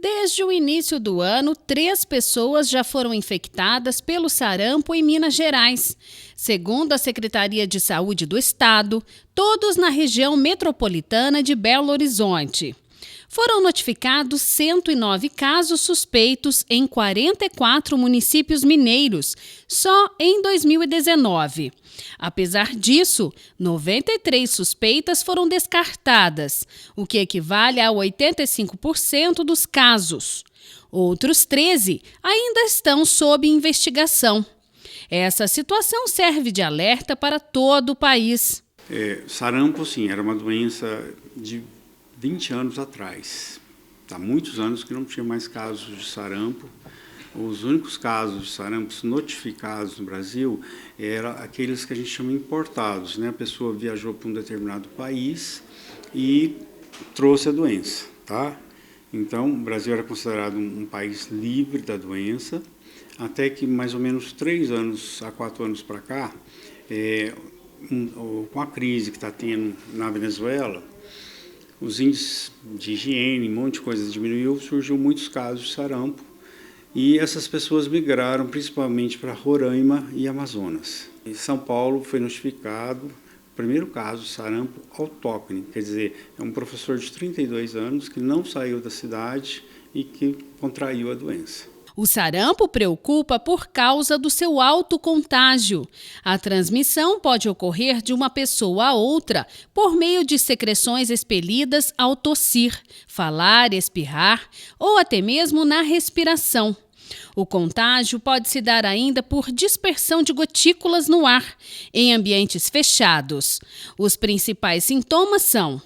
Desde o início do ano, 3 pessoas já foram infectadas pelo sarampo em Minas Gerais. Segundo a Secretaria de Saúde do Estado, todos na região metropolitana de Belo Horizonte. Foram notificados 109 casos suspeitos em 44 municípios mineiros, só em 2019. Apesar disso, 93 suspeitas foram descartadas, o que equivale a 85% dos casos. Outros 13 ainda estão sob investigação. Essa situação serve de alerta para todo o país. Sarampo, sim, era uma doença de 20 anos atrás. Há muitos anos que não tinha mais casos de sarampo. Os únicos casos de sarampo notificados no Brasil eram aqueles que a gente chama importados, né? A pessoa viajou para um determinado país e trouxe a doença, tá? Então, o Brasil era considerado um país livre da doença, até que mais ou menos 3 anos a 4 anos para cá, com a crise que está tendo na Venezuela, os índices de higiene, um monte de coisa diminuiu, surgiu muitos casos de sarampo e essas pessoas migraram principalmente para Roraima e Amazonas. Em São Paulo foi notificado o primeiro caso de sarampo autóctone, quer dizer, é um professor de 32 anos que não saiu da cidade e que contraiu a doença. O sarampo preocupa por causa do seu alto contágio. A transmissão pode ocorrer de uma pessoa a outra por meio de secreções expelidas ao tossir, falar, espirrar ou até mesmo na respiração. O contágio pode se dar ainda por dispersão de gotículas no ar, em ambientes fechados. Os principais sintomas são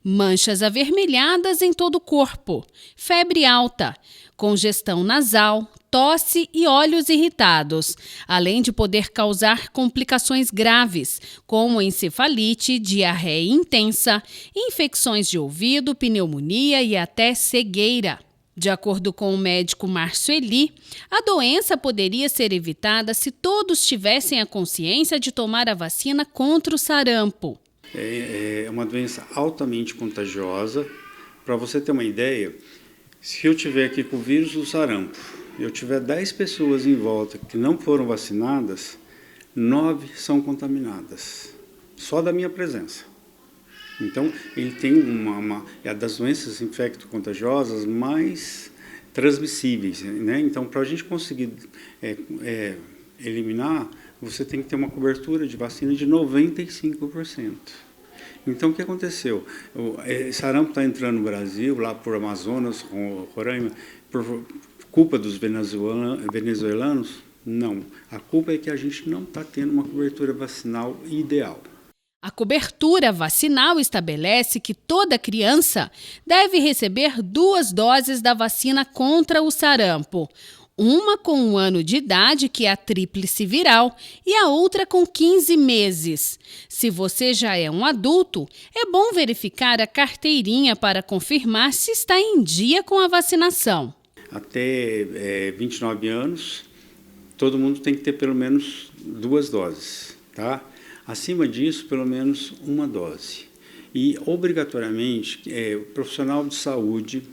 manchas avermelhadas em todo o corpo, febre alta, congestão nasal, tosse e olhos irritados, além de poder causar complicações graves, como encefalite, diarreia intensa, infecções de ouvido, pneumonia e até cegueira. De acordo com o médico Márcio Eli, a doença poderia ser evitada se todos tivessem a consciência de tomar a vacina contra o sarampo. É uma doença altamente contagiosa. Para você ter uma ideia, se eu tiver aqui com o vírus do sarampo, eu tiver 10 pessoas em volta que não foram vacinadas, 9 são contaminadas, só da minha presença. Então, ele tem é das doenças infecto-contagiosas mais transmissíveis, né? Então, para a gente conseguir eliminar, você tem que ter uma cobertura de vacina de 95%. Então, o que aconteceu? O sarampo está entrando no Brasil, lá por Amazonas, Roraima, por culpa dos venezuelanos? Não. A culpa é que a gente não está tendo uma cobertura vacinal ideal. A cobertura vacinal estabelece que toda criança deve receber 2 doses da vacina contra o sarampo. Uma com 1 ano de idade, que é a tríplice viral, e a outra com 15 meses. Se você já é um adulto, é bom verificar a carteirinha para confirmar se está em dia com a vacinação. Até 29 anos, todo mundo tem que ter pelo menos 2 doses, tá? Acima disso, pelo menos 1 dose. E, obrigatoriamente, o profissional de saúde,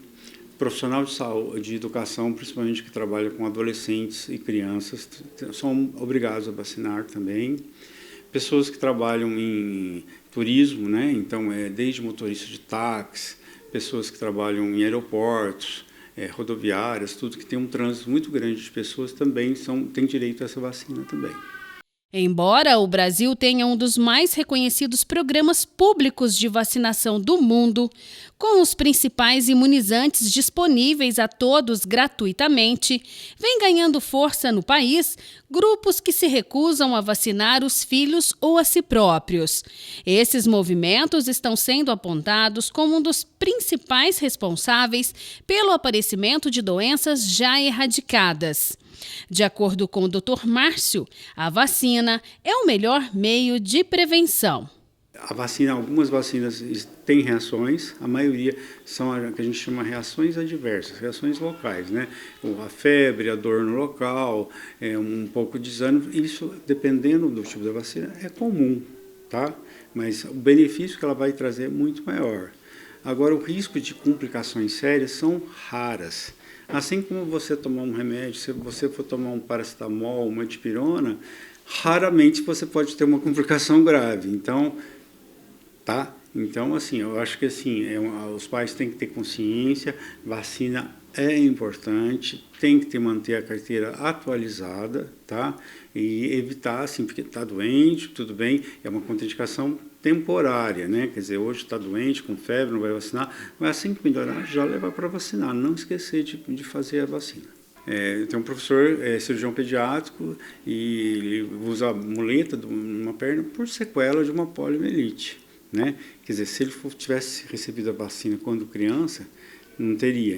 de educação, principalmente que trabalha com adolescentes e crianças, são obrigados a vacinar também. Pessoas que trabalham em turismo, né? Então, desde motorista de táxi, pessoas que trabalham em aeroportos, rodoviárias, tudo que tem um trânsito muito grande de pessoas também têm direito a essa vacina também. Embora o Brasil tenha um dos mais reconhecidos programas públicos de vacinação do mundo, com os principais imunizantes disponíveis a todos gratuitamente, vem ganhando força no país grupos que se recusam a vacinar os filhos ou a si próprios. Esses movimentos estão sendo apontados como um dos principais responsáveis pelo aparecimento de doenças já erradicadas. De acordo com o Dr. Márcio, a vacina é o melhor meio de prevenção. Algumas vacinas têm reações, a maioria são o que a gente chama de reações adversas, reações locais, né? A febre, a dor no local, um pouco de desânimo, isso, dependendo do tipo da vacina, é comum, tá? Mas o benefício que ela vai trazer é muito maior. Agora, o risco de complicações sérias são raras. Assim como você tomar um remédio, se você for tomar um paracetamol, uma dipirona, raramente você pode ter uma complicação grave. Então, tá? Então, assim, eu acho que assim, os pais têm que ter consciência, vacina é importante, tem que manter a carteira atualizada, tá? E evitar, assim, porque está doente, tudo bem, é uma contraindicação temporária, né? Quer dizer, hoje está doente, com febre, não vai vacinar, mas assim que melhorar, já levar para vacinar, não esquecer de fazer a vacina. Tem um professor cirurgião pediátrico e ele usa a muleta numa perna por sequela de uma poliomielite, né? Quer dizer, se ele tivesse recebido a vacina quando criança, não teria.